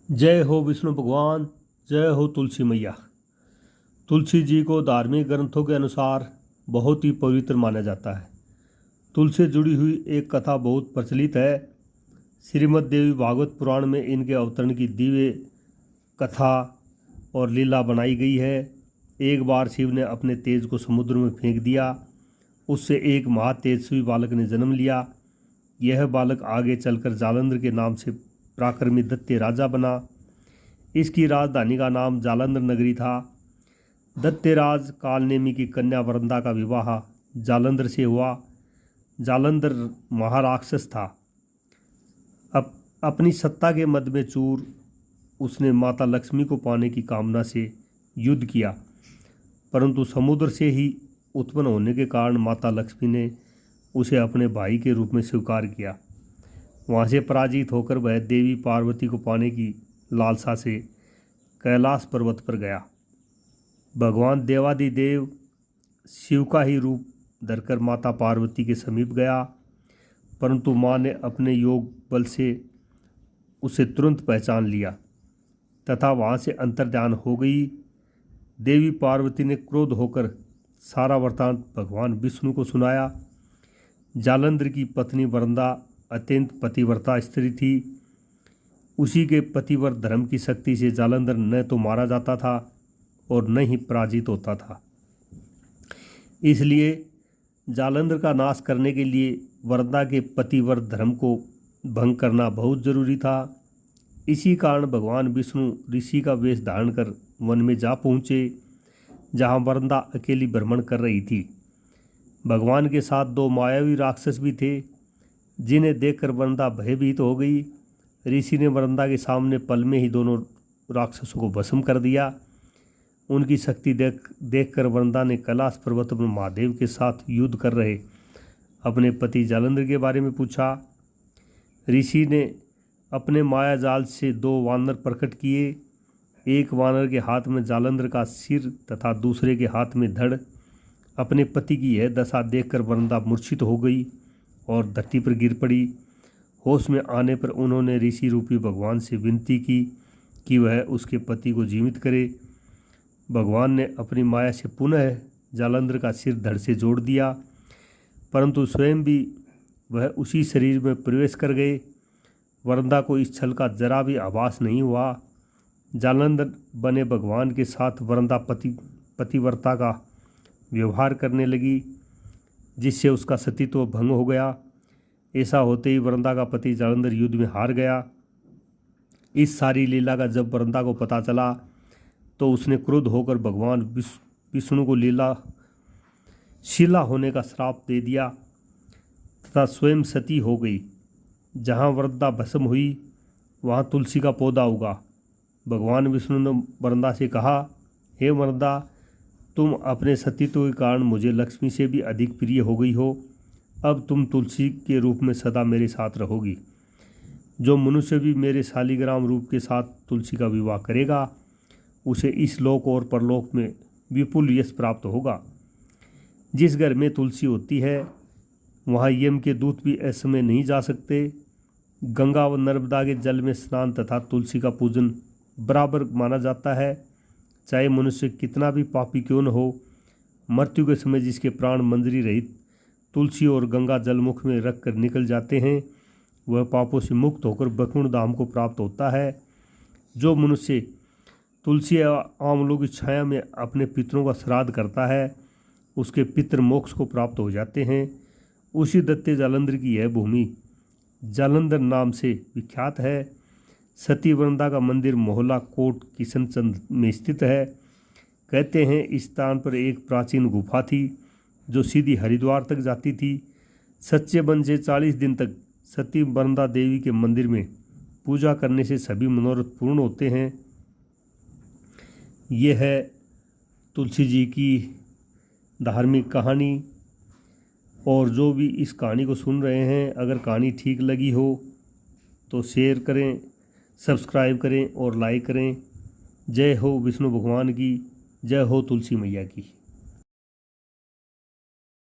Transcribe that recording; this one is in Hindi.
जय हो विष्णु भगवान। जय हो तुलसी मैया। तुलसी जी को धार्मिक ग्रंथों के अनुसार बहुत ही पवित्र माना जाता है। तुलसी से जुड़ी हुई एक कथा बहुत प्रचलित है। श्रीमद् देवी भागवत पुराण में इनके अवतरण की दिव्य कथा और लीला बनाई गई है। एक बार शिव ने अपने तेज को समुद्र में फेंक दिया। उससे एक महातेजस्वी बालक ने जन्म लिया। यह बालक आगे चलकर जालंधर के नाम से पराक्रमी दैत्य राजा बना। इसकी राजधानी का नाम जालंधर नगरी था। दैत्यराज कालनेमी की कन्या वृंदा का विवाह जालंधर से हुआ। जालंधर महाराक्षस था। अपनी सत्ता के मद में चूर उसने माता लक्ष्मी को पाने की कामना से युद्ध किया, परंतु समुद्र से ही उत्पन्न होने के कारण माता लक्ष्मी ने उसे अपने भाई के रूप में स्वीकार किया। वहाँ से पराजित होकर वह देवी पार्वती को पाने की लालसा से कैलाश पर्वत पर गया। भगवान देवादिदेव शिव का ही रूप धरकर माता पार्वती के समीप गया, परंतु माँ ने अपने योग बल से उसे तुरंत पहचान लिया तथा वहाँ से अंतर्ध्यान हो गई। देवी पार्वती ने क्रोध होकर सारा वृत्तांत भगवान विष्णु को सुनाया। जालंधर की पत्नी वृंदा अत्यंत पतिव्रता स्त्री थी। उसी के पतिव्रत धर्म की शक्ति से जालंधर न तो मारा जाता था और न ही पराजित होता था। इसलिए जालंधर का नाश करने के लिए वृंदा के पतिव्रत धर्म को भंग करना बहुत जरूरी था। इसी कारण भगवान विष्णु ऋषि का वेश धारण कर वन में जा पहुँचे, जहाँ वृंदा अकेली भ्रमण कर रही थी। भगवान के साथ दो मायावी राक्षस भी थे, जिन्हें देखकर वृंदा भयभीत हो गई। ऋषि ने वृंदा के सामने पल में ही दोनों राक्षसों को भस्म कर दिया। उनकी शक्ति देखकर वृंदा ने कैलाश पर्वत में महादेव के साथ युद्ध कर रहे अपने पति जालंधर के बारे में पूछा। ऋषि ने अपने माया जाल से दो वानर प्रकट किए। एक वानर के हाथ में जालंधर का सिर तथा दूसरे के हाथ में धड़। अपने पति की यह दशा देखकर वृंदा मूर्छित हो गई और धरती पर गिर पड़ी। होश में आने पर उन्होंने ऋषि रूपी भगवान से विनती की कि वह उसके पति को जीवित करे। भगवान ने अपनी माया से पुनः जालंधर का सिर धड़ से जोड़ दिया, परंतु स्वयं भी वह उसी शरीर में प्रवेश कर गए। वृंदा को इस छल का जरा भी आभास नहीं हुआ। जालंधर बने भगवान के साथ वृंदा पतिव्रता का व्यवहार करने लगी, जिससे उसका सतीत्व भंग हो गया। ऐसा होते ही वृंदा का पति जालंधर युद्ध में हार गया। इस सारी लीला का जब वृंदा को पता चला तो उसने क्रुद्ध होकर भगवान विष्णु को शिला होने का श्राप दे दिया तथा स्वयं सती हो गई। जहाँ वृंदा भस्म हुई वहाँ तुलसी का पौधा उगा। भगवान विष्णु ने वृंदा से कहा, हे वृंदा, तुम अपने सतीत्व के कारण मुझे लक्ष्मी से भी अधिक प्रिय हो गई हो। अब तुम तुलसी के रूप में सदा मेरे साथ रहोगी। जो मनुष्य भी मेरे शालिग्राम रूप के साथ तुलसी का विवाह करेगा, उसे इस लोक और परलोक में विपुल यश प्राप्त होगा। जिस घर में तुलसी होती है वहाँ यम के दूत भी असमय नहीं जा सकते। गंगा व नर्मदा के जल में स्नान तथा तुलसी का पूजन बराबर माना जाता है। चाहे मनुष्य कितना भी पापी क्यों न हो, मृत्यु के समय जिसके प्राण मंजरी रहित तुलसी और गंगा जलमुख में रख कर निकल जाते हैं, वह पापों से मुक्त होकर वैकुंठ धाम को प्राप्त होता है। जो मनुष्य तुलसी या आंवलों की छाया में अपने पितरों का श्राद्ध करता है, उसके पितृ मोक्ष को प्राप्त हो जाते हैं। उसी दैत्य जालंधर की यह भूमि जालंधर नाम से विख्यात है। सती वृंदा का मंदिर मोहल्ला कोट किशनचंद में स्थित है। कहते हैं इस स्थान पर एक प्राचीन गुफा थी जो सीधी हरिद्वार तक जाती थी। सच्चे मन से 40 दिन तक सती वृंदा देवी के मंदिर में पूजा करने से सभी मनोरथ पूर्ण होते हैं। यह है तुलसी जी की धार्मिक कहानी। और जो भी इस कहानी को सुन रहे हैं, अगर कहानी ठीक लगी हो तो शेयर करें, सब्सक्राइब करें और लाइक करें। जय हो विष्णु भगवान की। जय हो तुलसी मैया की।